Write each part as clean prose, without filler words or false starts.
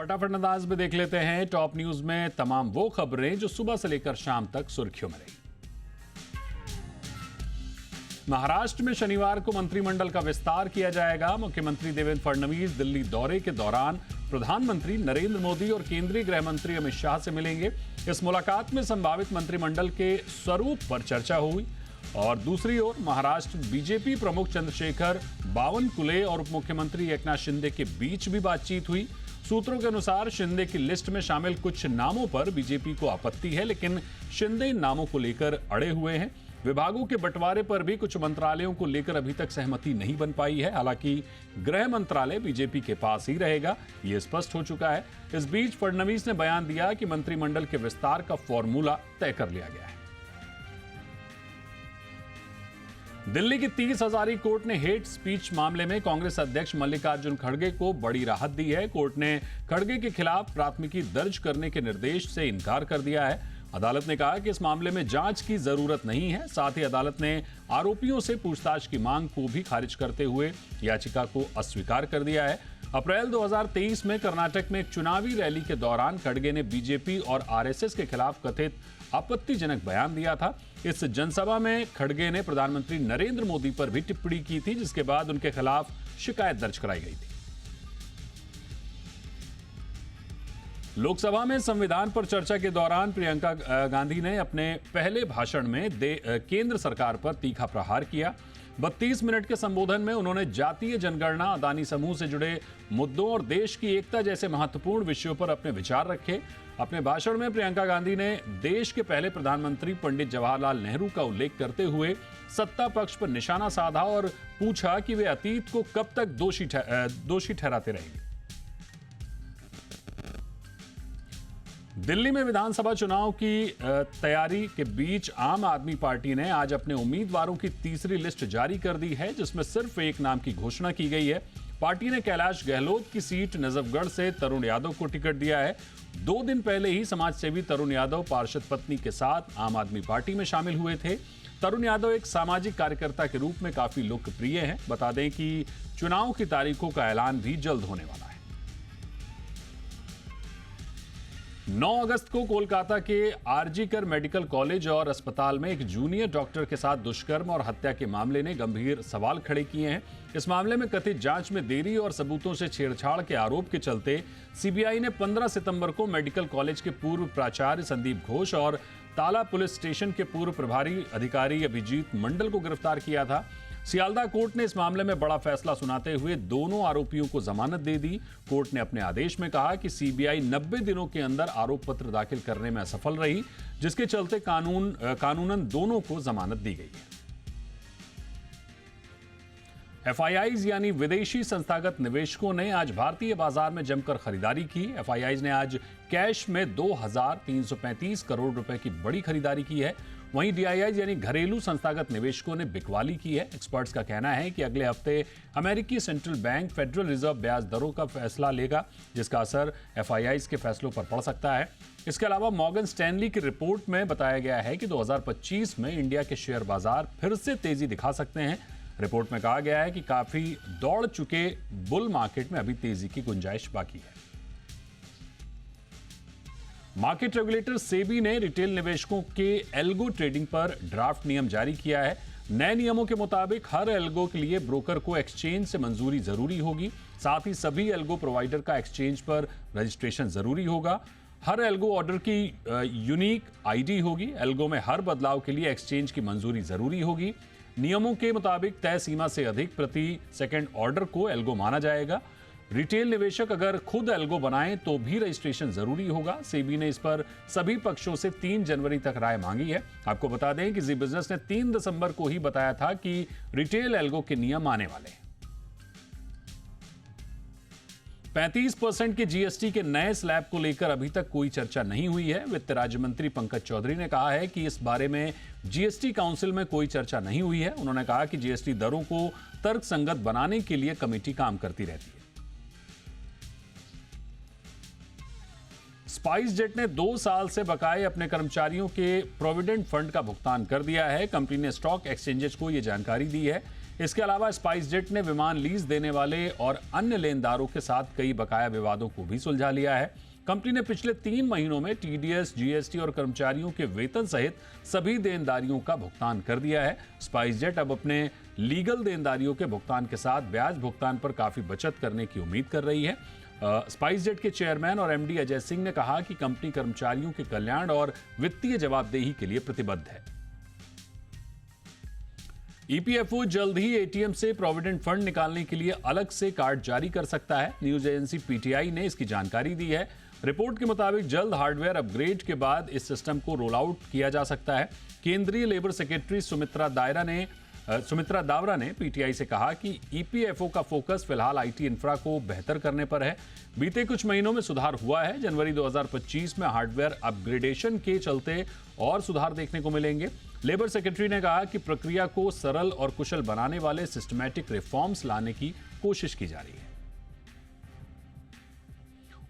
फटाफट अंदाज में देख लेते हैं टॉप न्यूज में तमाम वो खबरें जो सुबह से लेकर शाम तक सुर्खियों में रही। महाराष्ट्र में शनिवार को मंत्रिमंडल का विस्तार किया जाएगा। मुख्यमंत्री देवेंद्र फडणवीस दिल्ली दौरे के दौरान प्रधानमंत्री नरेंद्र मोदी और केंद्रीय गृह मंत्री अमित शाह से मिलेंगे। इस मुलाकात में संभावित मंत्रिमंडल के स्वरूप पर चर्चा हुई। और दूसरी ओर महाराष्ट्र बीजेपी प्रमुख चंद्रशेखर बावनकुले और उप मुख्यमंत्री एकनाथ शिंदे के बीच भी बातचीत हुई। सूत्रों के अनुसार शिंदे की लिस्ट में शामिल कुछ नामों पर बीजेपी को आपत्ति है, लेकिन शिंदे इन नामों को लेकर अड़े हुए हैं। विभागों के बंटवारे पर भी कुछ मंत्रालयों को लेकर अभी तक सहमति नहीं बन पाई है। हालांकि गृह मंत्रालय बीजेपी के पास ही रहेगा, ये स्पष्ट हो चुका है। इस बीच फडणवीस ने बयान दिया कि मंत्रिमंडल के विस्तार का फॉर्मूला तय कर लिया गया है। दिल्ली की 30 हजारी कोर्ट ने हेट स्पीच मामले में कांग्रेस अध्यक्ष मल्लिकार्जुन खड़गे को बड़ी राहत दी है। कोर्ट ने खड़गे के खिलाफ प्राथमिकी दर्ज करने के निर्देश से इनकार कर दिया है। अदालत ने कहा कि इस मामले में जांच की जरूरत नहीं है। साथ ही अदालत ने आरोपियों से पूछताछ की मांग को भी खारिज करते हुए याचिका को अस्वीकार कर दिया है। अप्रैल 2023 में कर्नाटक में एक चुनावी रैली के दौरान खड़गे ने बीजेपी और आरएसएस के खिलाफ कथित आपत्तिजनक बयान दिया था। इस जनसभा में खड़गे ने प्रधानमंत्री नरेंद्र मोदी पर भी टिप्पणी की थी, जिसके बाद उनके खिलाफ शिकायत दर्ज कराई गई थी। लोकसभा में संविधान पर चर्चा के दौरान प्रियंका गांधी ने अपने पहले भाषण में केंद्र सरकार पर तीखा प्रहार किया। 32 मिनट के संबोधन में उन्होंने जातीय जनगणना, अदानी समूह से जुड़े मुद्दों और देश की एकता जैसे महत्वपूर्ण विषयों पर अपने विचार रखे। अपने भाषण में प्रियंका गांधी ने देश के पहले प्रधानमंत्री पंडित जवाहरलाल नेहरू का उल्लेख करते हुए सत्ता पक्ष पर निशाना साधा और पूछा कि वे अतीत को कब तक दोषी ठहराते रहेंगे। दिल्ली में विधानसभा चुनाव की तैयारी के बीच आम आदमी पार्टी ने आज अपने उम्मीदवारों की तीसरी लिस्ट जारी कर दी है, जिसमें सिर्फ एक नाम की घोषणा की गई है। पार्टी ने कैलाश गहलोत की सीट नजफगढ़ से तरुण यादव को टिकट दिया है। 2 दिन पहले ही समाजसेवी तरुण यादव पार्षद पत्नी के साथ आम आदमी पार्टी में शामिल हुए थे। तरुण यादव एक सामाजिक कार्यकर्ता के रूप में काफी लोकप्रिय हैं। बता दें कि चुनाव की तारीखों का ऐलान भी जल्द होने वाला है। 9 अगस्त को कोलकाता के आरजीकर मेडिकल कॉलेज और अस्पताल में एक जूनियर डॉक्टर के साथ दुष्कर्म और हत्या के मामले ने गंभीर सवाल खड़े किए हैं। इस मामले में कथित जांच में देरी और सबूतों से छेड़छाड़ के आरोप के चलते सीबीआई ने 15 सितंबर को मेडिकल कॉलेज के पूर्व प्राचार्य संदीप घोष और ताला पुलिस स्टेशन के पूर्व प्रभारी अधिकारी अभिजीत मंडल को गिरफ्तार किया था। सियालदह कोर्ट ने इस मामले में बड़ा फैसला सुनाते हुए दोनों आरोपियों को जमानत दे दी। कोर्ट ने अपने आदेश में कहा कि सीबीआई 90 दिनों के अंदर आरोप पत्र दाखिल करने में असफल रही, जिसके चलते कानूनन दोनों को जमानत दी गई है। एफआईआईज यानी विदेशी संस्थागत निवेशकों ने आज भारतीय बाजार में जमकर खरीदारी की। एफआईआईज ने आज कैश में 2335 करोड़ रुपए की बड़ी खरीदारी की है। वहीं डीआईआईज यानी घरेलू संस्थागत निवेशकों ने बिकवाली की है। एक्सपर्ट्स का कहना है कि अगले हफ्ते अमेरिकी सेंट्रल बैंक फेडरल रिजर्व ब्याज दरों का फैसला लेगा, जिसका असर एफआईआईज के फैसलों पर पड़ सकता है। इसके अलावा मॉर्गन स्टैनली की रिपोर्ट में बताया गया है कि 2025 में इंडिया के शेयर बाजार फिर से तेजी दिखा सकते हैं। रिपोर्ट में कहा गया है कि काफी दौड़ चुके बुल मार्केट में अभी तेजी की गुंजाइश बाकी है। मार्केट रेगुलेटर सेबी ने रिटेल निवेशकों के एल्गो ट्रेडिंग पर ड्राफ्ट नियम जारी किया है। नए नियमों के मुताबिक हर एल्गो के लिए ब्रोकर को एक्सचेंज से मंजूरी जरूरी होगी। साथ ही सभी एल्गो प्रोवाइडर का एक्सचेंज पर रजिस्ट्रेशन जरूरी होगा। हर एल्गो ऑर्डर की यूनिक आईडी होगी। एल्गो में हर बदलाव के लिए एक्सचेंज की मंजूरी जरूरी होगी। नियमों के मुताबिक तय सीमा से अधिक प्रति सेकंड ऑर्डर को एल्गो माना जाएगा। रिटेल निवेशक अगर खुद एल्गो बनाएं तो भी रजिस्ट्रेशन जरूरी होगा। सेबी ने इस पर सभी पक्षों से 3 जनवरी तक राय मांगी है। आपको बता दें कि जी बिजनेस ने 3 दिसंबर को ही बताया था कि रिटेल एल्गो के नियम आने वाले हैं। 35% के जीएसटी के नए स्लैब को लेकर अभी तक कोई चर्चा नहीं हुई है। वित्त राज्य मंत्री पंकज चौधरी ने कहा है कि इस बारे में जीएसटी काउंसिल में कोई चर्चा नहीं हुई है। उन्होंने कहा कि जीएसटी दरों को तर्कसंगत बनाने के लिए कमेटी काम करती रहती है। स्पाइस जेट ने 2 साल से बकाए अपने कर्मचारियों के प्रोविडेंट फंड का भुगतान कर दिया है। कंपनी ने स्टॉक एक्सचेंजेस को यह जानकारी दी है। इसके अलावा स्पाइसजेट ने विमान लीज देने वाले और अन्य लेनदारों के साथ कई बकाया विवादों को भी सुलझा लिया है। कंपनी ने पिछले 3 महीनों में टीडीएस, जीएसटी और कर्मचारियों के वेतन सहित सभी देनदारियों का भुगतान कर दिया है। स्पाइसजेट अब अपने लीगल देनदारियों के भुगतान के साथ ब्याज भुगतान पर काफी बचत करने की उम्मीद कर रही है। स्पाइसजेट के चेयरमैन और एमडी अजय सिंह ने कहा कि कंपनी कर्मचारियों के कल्याण और वित्तीय जवाबदेही के लिए प्रतिबद्ध है। ईपीएफओ जल्द ही एटीएम से प्रोविडेंट फंड निकालने के लिए अलग से कार्ड जारी कर सकता है। न्यूज एजेंसी पीटीआई ने इसकी जानकारी दी है। रिपोर्ट के मुताबिक जल्द हार्डवेयर अपग्रेड के बाद इस सिस्टम को रोल आउट किया जा सकता है। केंद्रीय लेबर सेक्रेटरी सुमित्रा दावरा ने पीटीआई से कहा कि ईपीएफओ का फोकस फिलहाल आईटी इंफ्रा को बेहतर करने पर है। बीते कुछ महीनों में सुधार हुआ है। जनवरी 2025 में हार्डवेयर अपग्रेडेशन के चलते और सुधार देखने को मिलेंगे। लेबर सेक्रेटरी ने कहा कि प्रक्रिया को सरल और कुशल बनाने वाले सिस्टमैटिक रिफॉर्म्स लाने की कोशिश की जा रही है।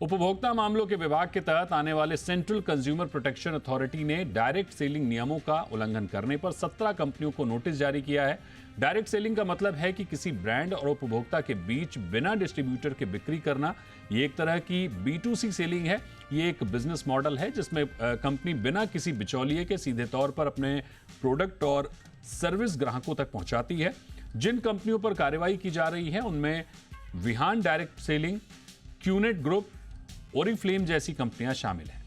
उपभोक्ता मामलों के विभाग के तहत आने वाले सेंट्रल कंज्यूमर प्रोटेक्शन अथॉरिटी ने डायरेक्ट सेलिंग नियमों का उल्लंघन करने पर 17 कंपनियों को नोटिस जारी किया है। डायरेक्ट सेलिंग का मतलब है कि किसी ब्रांड और उपभोक्ता के बीच बिना डिस्ट्रीब्यूटर के बिक्री करना। ये एक तरह की B2C सेलिंग है। ये एक बिजनेस मॉडल है जिसमें कंपनी बिना किसी बिचौलिए के सीधे तौर पर अपने प्रोडक्ट और सर्विस ग्राहकों तक पहुंचाती है। जिन कंपनियों पर कार्रवाई की जा रही है उनमें Vihaan direct selling, QNet group, Oriflame जैसी कंपनियां शामिल हैं।